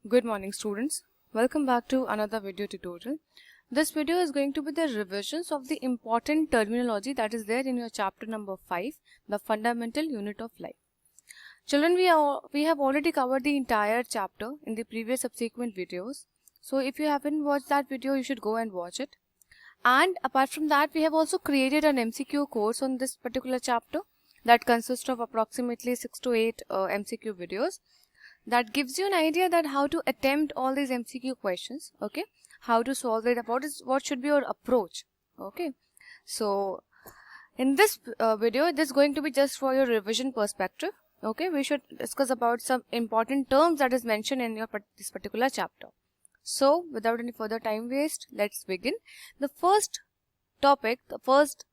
Good morning students. Welcome back to another video tutorial. This video is going to be the revisions of the important terminology that is there in your chapter number 5, the fundamental unit of life. Children, we have already covered the entire chapter in the previous subsequent videos. So if you haven't watched that video, you should go and watch it. And apart from that, we have also created an MCQ course on this particular chapter that consists of approximately 6 to 8 MCQ videos. That gives you an idea that how to attempt all these MCQ questions, okay, how to solve it, what should be your approach, okay. So in this video, this is going to be just for your revision perspective, okay. We should discuss about some important terms that is mentioned in this particular chapter. So without any further time waste, let's begin. The first topic, the first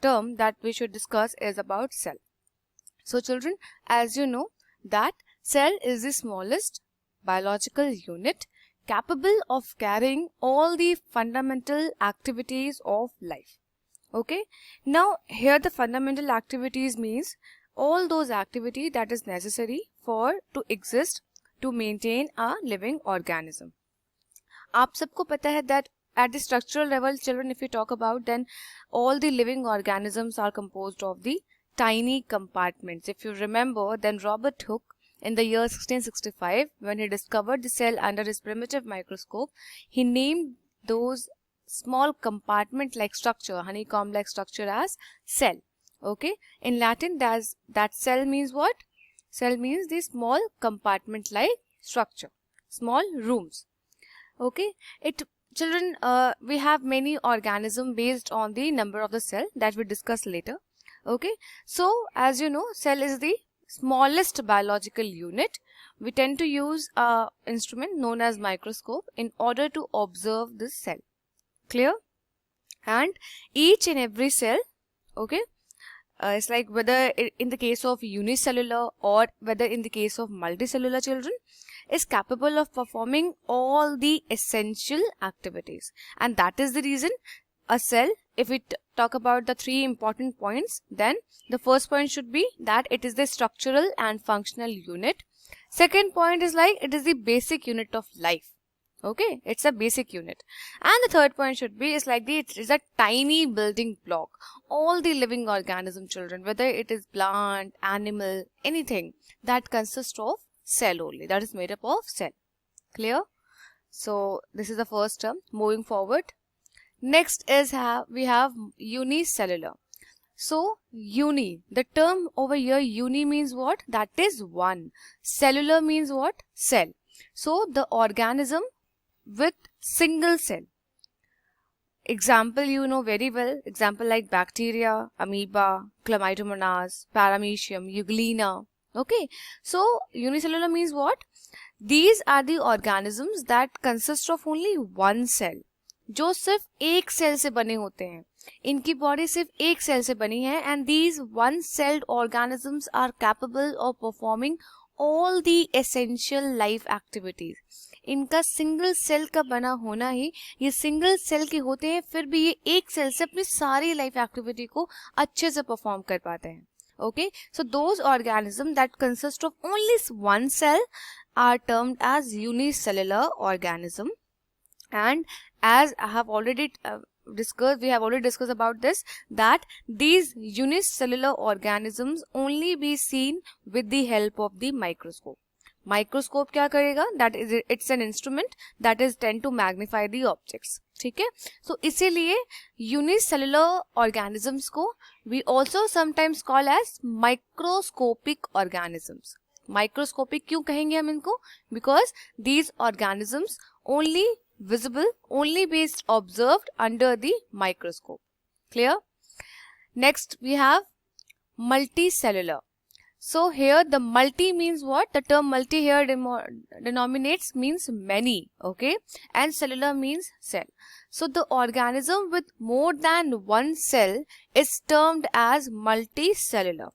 term that we should discuss is about cell. So children, as you know that cell is the smallest biological unit capable of carrying all the fundamental activities of life. Okay. Now here the fundamental activities means all those activities that is necessary for to exist to maintain a living organism. आप सबको पता है that at the structural level, children, if we talk about, then all the living organisms are composed of the tiny compartments. If you remember, then Robert Hooke in the year 1665, when he discovered the cell under his primitive microscope, he named those small compartment-like structure, honeycomb-like structure, as cell. Okay, in Latin, that cell means what? Cell means the small compartment-like structure, small rooms. Okay, children, we have many organisms based on the number of the cell that we discuss later. Okay, so as you know, cell is the smallest biological unit. We tend to use a instrument known as microscope in order to observe this cell. Clear? And each and every cell, okay, it's like whether in the case of unicellular or whether in the case of multicellular, children, is capable of performing all the essential activities. And that is the reason a cell, if we talk about the three important points, then the first point should be that it is the structural and functional unit. Second point is like it is the basic unit of life. Okay, it's a basic unit. And the third point should be is like it is a tiny building block. All the living organism, children, whether it is plant, animal, anything that consists of cell only, that is made up of cell. Clear? So this is the first term. Moving forward, next is we have unicellular. So uni, the term over here, uni means what? That is one. Cellular means what? Cell. So the organism with single cell. Example you know very well. Example like bacteria, amoeba, chlamydomonas, paramecium, euglena. Okay. So unicellular means what? These are the organisms that consist of only one cell. जो सिर्फ एक cell से बने होते हैं. इनकी body सिर्फ एक सेल से बनी है. And these one celled organisms are capable of performing all the essential life activities. इनका सिंगल सेल का बना होना ही, ये सिंगल सेल के होते हैं, फिर भी ये एक सेल से अपनी सारी लाइफ एक्टिविटी को अच्छे से परफॉर्म कर पाते हैं. Okay, so those organisms that consist of only one cell are termed as unicellular organism. And as I have already we have already discussed about this, that these unicellular organisms only be seen with the help of the microscope. Microscope क्या करेगा? That is, it's an instrument that is tend to magnify the objects. ठीक है? So इसीलिए unicellular organisms को we also sometimes call as microscopic organisms. Microscopic क्यों कहेंगे हम इनको? Because these organisms only visible, only based observed under the microscope. Clear? Next we have multicellular. So here the multi means what? The term multi here denominates means many, okay, and cellular means cell. So the organism with more than one cell is termed as multicellular.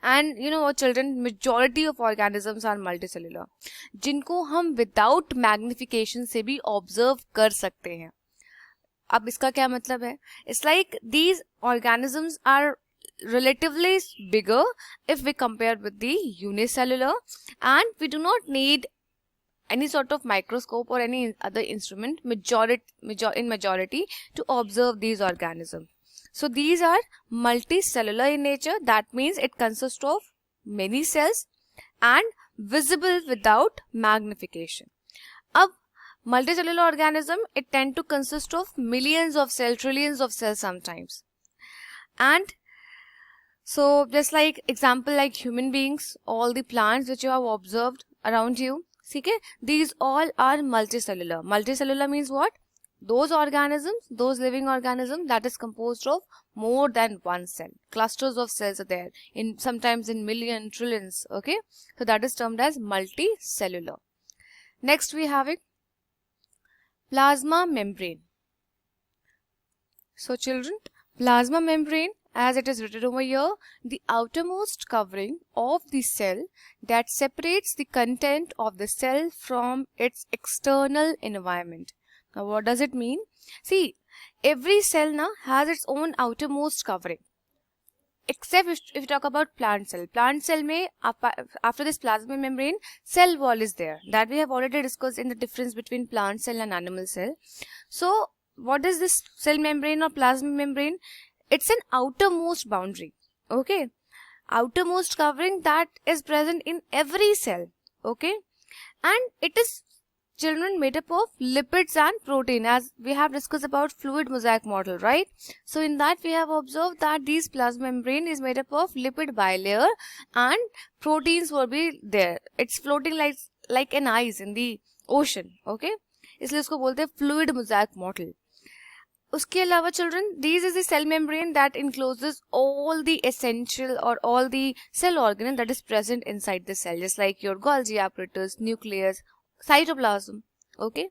And you know what, children, majority of organisms are multicellular, जिनको हम without magnification से भी observe कर सकते हैं. अब इसका क्या मतलब है? It's like these organisms are relatively bigger if we compare with the unicellular, and we do not need any sort of microscope or any other instrument in majority to observe these organisms. So these are multicellular in nature. That means it consists of many cells and visible without magnification. Ab multicellular organism, it tend to consist of millions of cells, trillions of cells sometimes. And so just like example, like human beings, all the plants which you have observed around you, okay, these all are multicellular. Multicellular means what? Those organisms, those living organisms that is composed of more than one cell. Clusters of cells are there, in sometimes in million, trillions, okay? So that is termed as multicellular. Next we have it, plasma membrane. So children, plasma membrane, as it is written over here, the outermost covering of the cell that separates the content of the cell from its external environment. Now what does it mean? See, every cell now has its own outermost covering. Except if you talk about plant cell. Plant cell may, after this plasma membrane, cell wall is there. That we have already discussed in the difference between plant cell and animal cell. So what is this cell membrane or plasma membrane? It's an outermost boundary, okay? Outermost covering that is present in every cell, okay? And it is, children, made up of lipids and protein, as we have discussed about fluid mosaic model, right? So in that we have observed that this plasma membrane is made up of lipid bilayer and proteins will be there. It's floating like an ice in the ocean, okay? इसलिए इसको बोलते हैं fluid mosaic model. उसके अलावा children, this is the cell membrane that encloses all the essential or all the cell organelle that is present inside the cell, just like your Golgi apparatus, nucleus, cytoplasm, okay?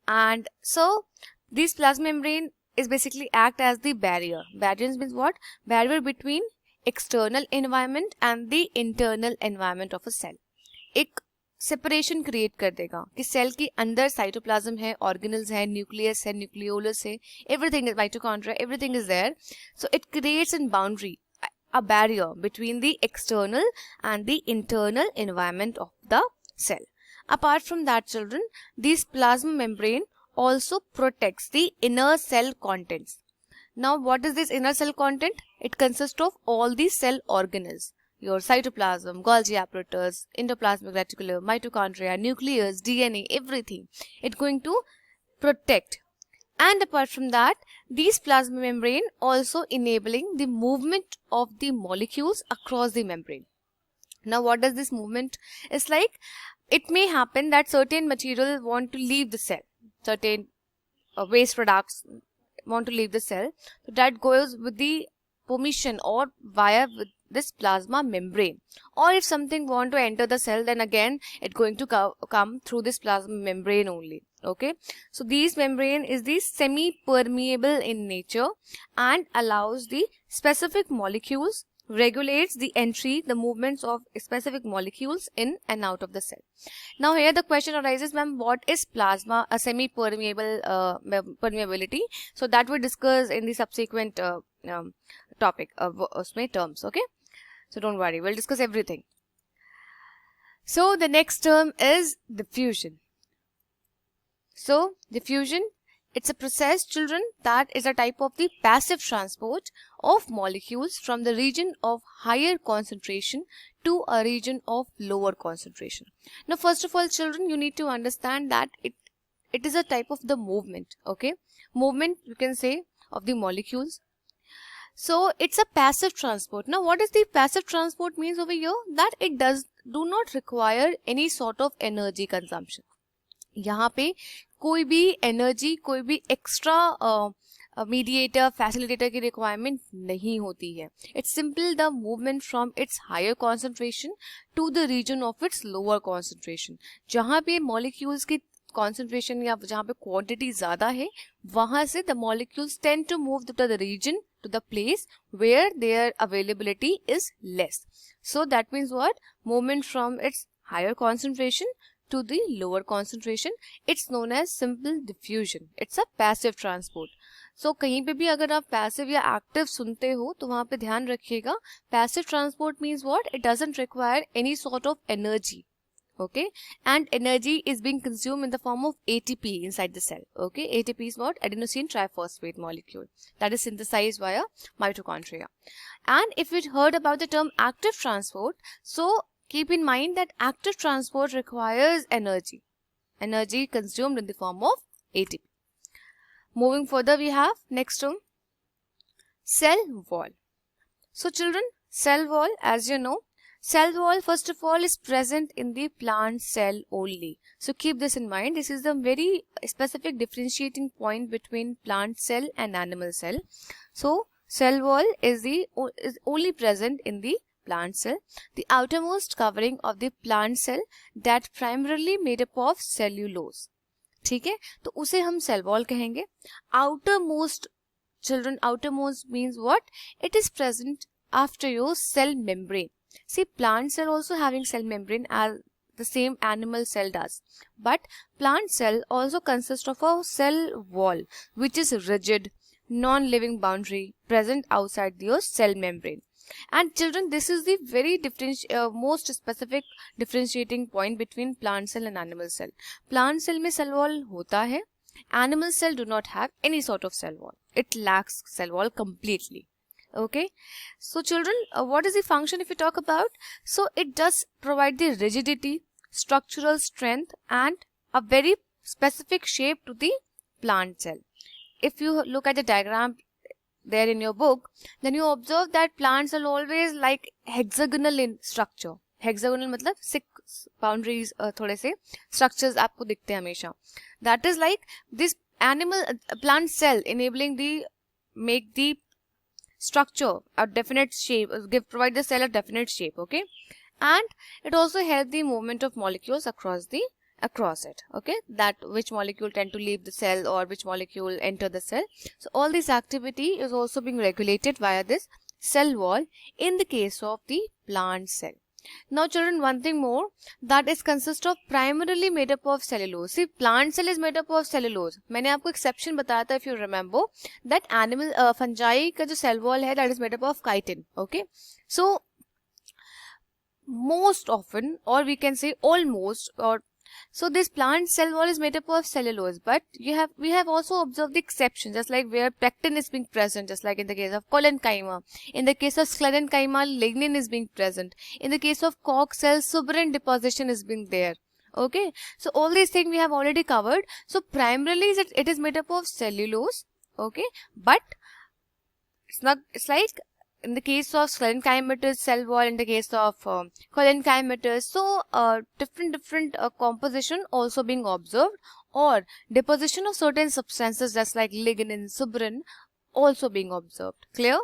And so this plasma membrane is basically act as the barrier. Barrier means what? Barrier between external environment and the internal environment of a cell. एक separation create कर देगा कि cell के अंदर cytoplasm है, organelles है, nucleus है, nucleolus है, everything is mitochondria, everything is there. So it creates an boundary, a barrier between the external and the internal environment of the cell. Apart from that, children, this plasma membrane also protects the inner cell contents. Now what is this inner cell content? It consists of all the cell organelles. Your cytoplasm, Golgi apparatus, endoplasmic reticulum, mitochondria, nucleus, DNA, everything. It's going to protect. And apart from that, these plasma membrane also enabling the movement of the molecules across the membrane. Now what does this movement? It's like, it may happen that certain material want to leave the cell. Certain waste products want to leave the cell. So that goes with the permission or via with this plasma membrane. Or if something want to enter the cell, then again it going to come through this plasma membrane only, okay? So this membrane is the semi-permeable in nature and allows the specific molecules, regulates the entry, the movements of specific molecules in and out of the cell. Now here the question arises, ma'am, what is plasma, a semi-permeable permeability? So that we discuss in the subsequent topic of terms, okay? So don't worry, we'll discuss everything. So the next term is diffusion. So diffusion, it's a process, children, that is a type of the passive transport of molecules from the region of higher concentration to a region of lower concentration. Now first of all, children, you need to understand that it is a type of the movement, okay? Movement, you can say, of the molecules. So it's a passive transport. Now what is the passive transport means over here? That it do not require any sort of energy consumption. यहाँ पे कोई भी energy, कोई भी extra mediator, facilitator की requirement नहीं होती है. It's simply the movement from its higher concentration to the region of its lower concentration. जहाँ पे molecules की concentration या जहाँ पे quantity ज़्यादा है, वहाँ से the molecules tend to move to the region, to the place where their availability is less. So that means what? Movement from its higher concentration to the lower concentration. It's known as simple diffusion. It's a passive transport. So कहीं पे भी अगर आप passive या active सुनते हो तो वहाँ पे ध्यान रखिएगा. Passive transport means what? It doesn't require any sort of energy. okay, and energy is being consumed in the form of ATP inside the cell. Okay, ATP is what? Adenosine triphosphate molecule that is synthesized via mitochondria. And if you heard about the term active transport, so keep in mind that active transport requires energy consumed in the form of ATP. Moving further, we have next term, cell wall. So children, cell wall, as you know, cell wall first of all is present in the plant cell only. So keep this in mind. This is the very specific differentiating point between plant cell and animal cell. So cell wall is only present in the plant cell, the outermost covering of the plant cell that primarily made up of cellulose. ठीक है, तो उसे हम cell wall कहेंगे. Outermost, children, outermost means what? It is present after your cell membrane. See, plant cell also having cell membrane as the same animal cell does, but plant cell also consists of a cell wall which is rigid, non-living boundary present outside your cell membrane. And children, this is the very most specific differentiating point between plant cell and animal cell. Plant cell में cell wall होता है, animal cell do not have any sort of cell wall. It lacks cell wall completely. Okay, so children, what is the function if you talk about? So it does provide the rigidity, structural strength and a very specific shape to the plant cell. If you look at the diagram there in your book, then you observe that plants are always like hexagonal in structure. Hexagonal मतलब 6 boundaries, थोड़े से structures आपको दिखते हैं हमेशा. That is like this animal plant cell enabling the make the structure a definite shape, provide the cell a definite shape. Okay, and it also helps the movement of molecules across it. Okay, that which molecule tend to leave the cell or which molecule enter the cell. So all this activity is also being regulated via this cell wall in the case of the plant cell. Now children, one thing more, that is consist of primarily made up of cellulose. See, plant cell is made up of cellulose. मैंने आपको exception बताया था, if you remember, that animal fungi का जो cell wall है, that is made up of chitin. Okay, so most often, or we can say almost, or so this plant cell wall is made up of cellulose, but we have also observed the exception, just like where pectin is being present, just like in the case of collenchyma. In the case of sclerenchyma, lignin is being present. In the case of cork cells, suberin deposition is being there. Okay, so all these things we have already covered. So primarily it is made up of cellulose. Okay, but it's like in the case of sclerenchymatous cell wall, in the case of collenchymatous, so different composition also being observed, or deposition of certain substances just like lignin, suberin also being observed. Clear?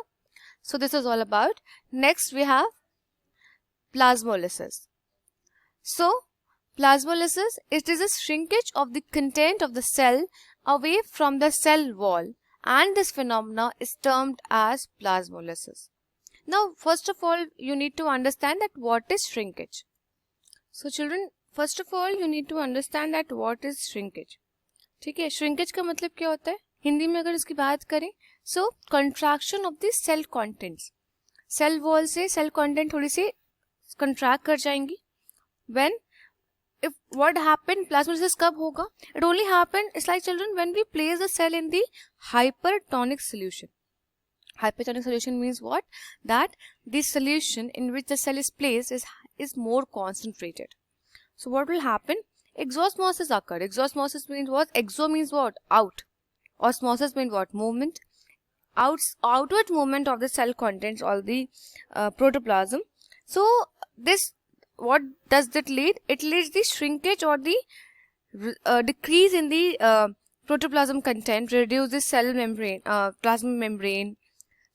So this is all about. Next we have plasmolysis. So plasmolysis, it is a shrinkage of the content of the cell away from the cell wall, and this phenomena is termed as plasmolysis. Now, first of all, you need to understand that what is shrinkage. So, children, first of all, you need to understand that what is shrinkage. ठीक है, shrinkage का मतलब क्या होता है? हिंदी में अगर इसकी बात करें, so contraction of the cell contents. Cell wall से cell content थोड़ी सी contract कर जाएंगी. If what happened, plasmolysis कब होगा? It only happen, it's like children, when we place the cell in the hypertonic solution. Hypertonic solution means what? That the solution in which the cell is placed is more concentrated. So what will happen? Exosmosis occur. Exosmosis means what? Exo means what? Out. Osmosis means what? Movement. Outward movement of the cell contents or the protoplasm. So this, what does that lead? It leads the shrinkage or the decrease in the protoplasm content, reduce the cell membrane, plasma membrane.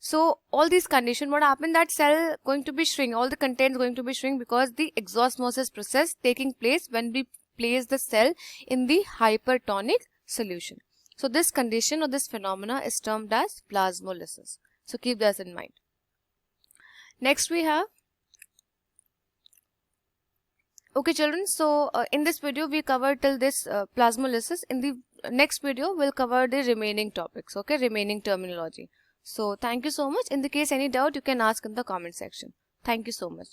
So all these conditions, what happened, that cell going to be shrink, all the contents going to be shrink because the exosmosis process taking place when we place the cell in the hypertonic solution. So this condition or this phenomena is termed as plasmolysis. So keep this in mind. Next we have, okay children, so in this video we covered till this plasmolysis. In the next video we'll cover the remaining topics, okay, remaining terminology. So thank you so much. In the case any doubt, you can ask in the comment section. Thank you so much.